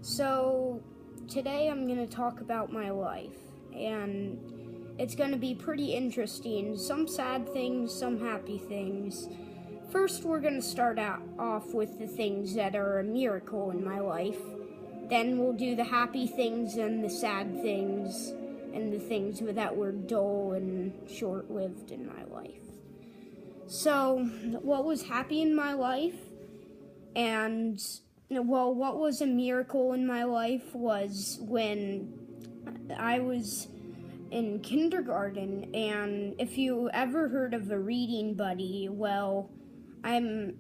So, today I'm going to talk about my life, and it's going to be pretty interesting. Some sad things, some happy things. First, we're going to start off with the things that are a miracle in my life. Then we'll do the happy things and the sad things, and the things that were dull and short-lived in my life. So, what was happy in my life? What was a miracle in my life was when I was in kindergarten, and if you ever heard of a reading buddy, I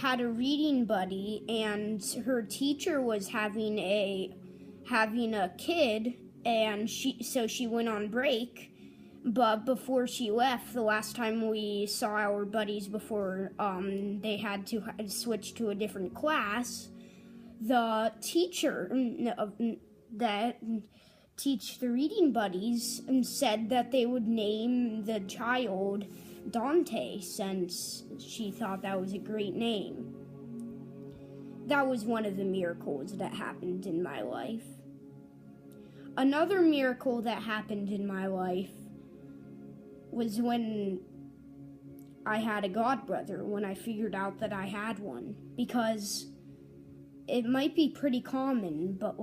had a reading buddy, and her teacher was having a kid, and she went on break. But before she left, the last time we saw our buddies before they had to switch to a different class, the teacher that teach the reading buddies said that they would name the child Dante, since she thought that was a great name. That was one of the miracles that happened in my life. Another miracle that happened in my life was when I had a godbrother, when I figured out that I had one. Because it might be pretty common, but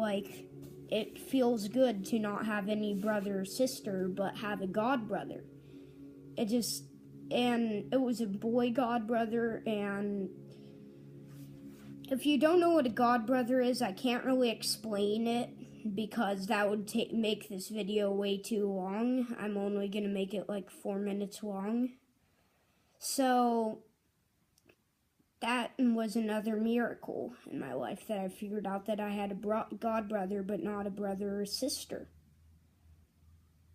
it feels good to not have any brother or sister, but have a godbrother. And it was a boy godbrother, and if you don't know what a godbrother is, I can't really explain it, because that would make this video way too long. I'm only going to make it 4 minutes long. So, that was another miracle in my life, that I figured out that I had a godbrother, but not a brother or sister.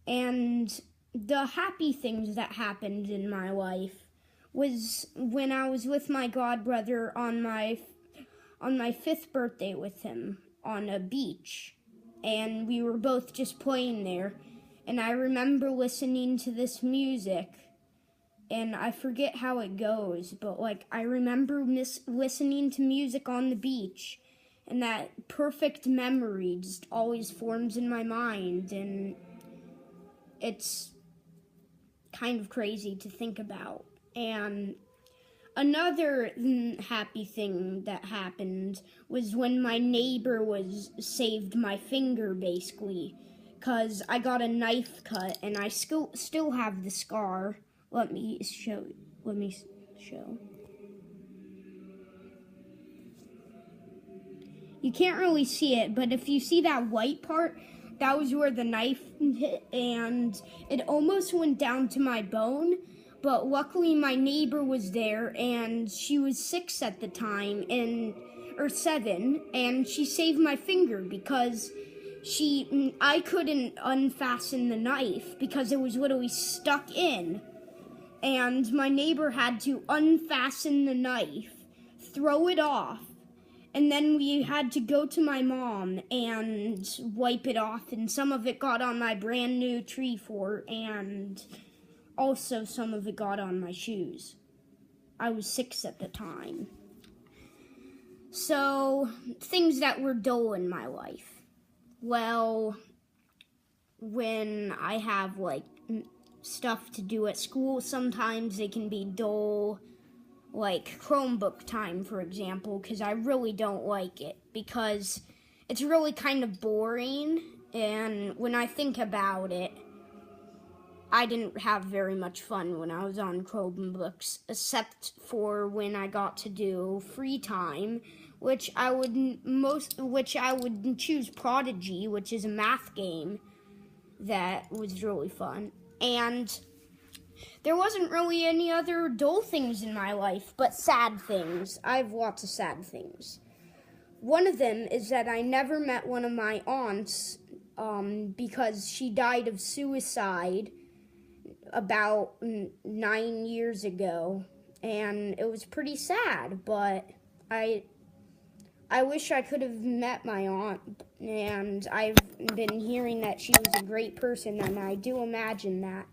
And the happy things that happened in my life was when I was with my godbrother on my 5th birthday with him on a beach. And we were both just playing there, and I remember listening to this music, and I forget how it goes, but I remember listening to music on the beach, and that perfect memory just always forms in my mind, and it's kind of crazy to think about. And another happy thing that happened was when my neighbor saved my finger, basically, because I got a knife cut, and I still have the scar. Let me show. You can't really see it, but if you see that white part, that was where the knife hit, and it almost went down to my bone. But luckily my neighbor was there, and she was 6 at the time, or 7, and she saved my finger because I couldn't unfasten the knife because it was literally stuck in. And my neighbor had to unfasten the knife, throw it off, and then we had to go to my mom and wipe it off, and some of it got on my brand new tree fort, and also some of it got on my shoes. I was 6 at the time. So, things that were dull in my life. Well, when I have stuff to do at school, sometimes they can be dull, like Chromebook time, for example, because I really don't like it, because it's really kind of boring, and when I think about it, I didn't have very much fun when I was on Chromebooks, except for when I got to do free time, which I would choose Prodigy, which is a math game that was really fun. And there wasn't really any other dull things in my life, but sad things. I have lots of sad things. One of them is that I never met one of my aunts because she died of suicide about 9 years ago, and it was pretty sad, but I wish I could have met my aunt, and I've been hearing that she was a great person, and I do imagine that.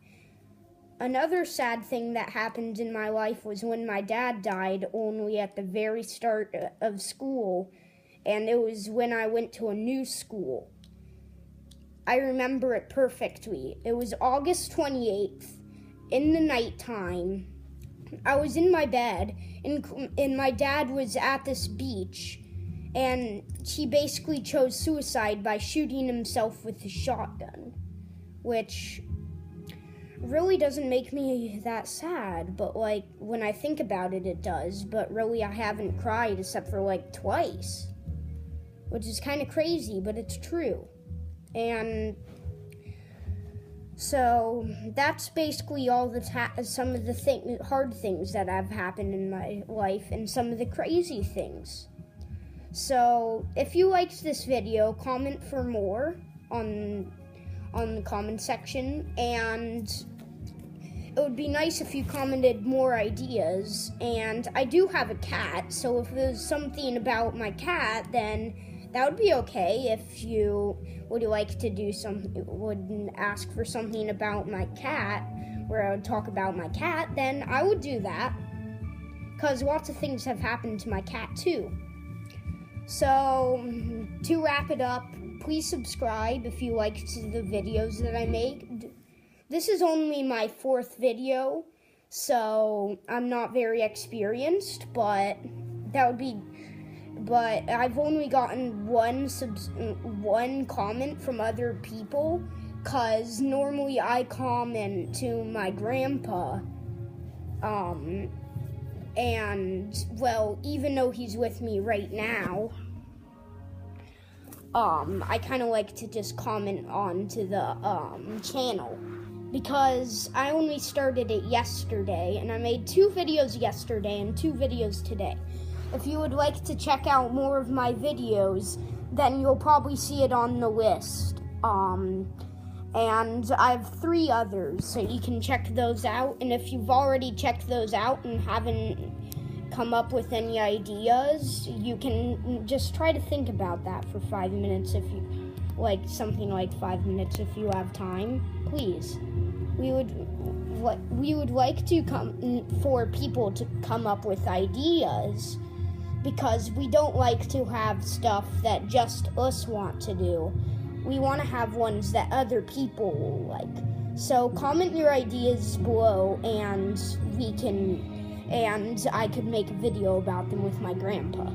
Another sad thing that happened in my life was when my dad died, only at the very start of school, and it was when I went to a new school. I remember it perfectly. It was August 28th, in the nighttime. I was in my bed, and my dad was at this beach, and he basically chose suicide by shooting himself with a shotgun, which really doesn't make me that sad, but like when I think about it, it does. But really, I haven't cried except for like twice, which is kind of crazy, but it's true. And so that's basically all some of the hard things that have happened in my life, and some of the crazy things. So if you liked this video, comment for more on the comment section, and it would be nice if you commented more ideas. And I do have a cat, so if there's something about my cat, then that would be okay. If you would like to do would ask for something about my cat, where I would talk about my cat, then I would do that, because lots of things have happened to my cat too. So, to wrap it up, please subscribe if you liked the videos that I make. This is only my 4th video, so I'm not very experienced, but I've only gotten one comment from other people, because normally I comment to my grandpa, and, well, even though he's with me right now, I kind of like to just comment onto the, channel, because I only started it yesterday, and I made 2 videos yesterday and 2 videos today. If you would like to check out more of my videos, then you'll probably see it on the list, and I have 3 others, so you can check those out. And if you've already checked those out and haven't come up with any ideas, you can just try to think about that for 5 minutes, if you like, something like 5 minutes if you have time, please. We would like to for people to come up with ideas, because we don't like to have stuff that just us want to do. We want to have ones that other people will like. So comment your ideas below, and I could make a video about them with my grandpa.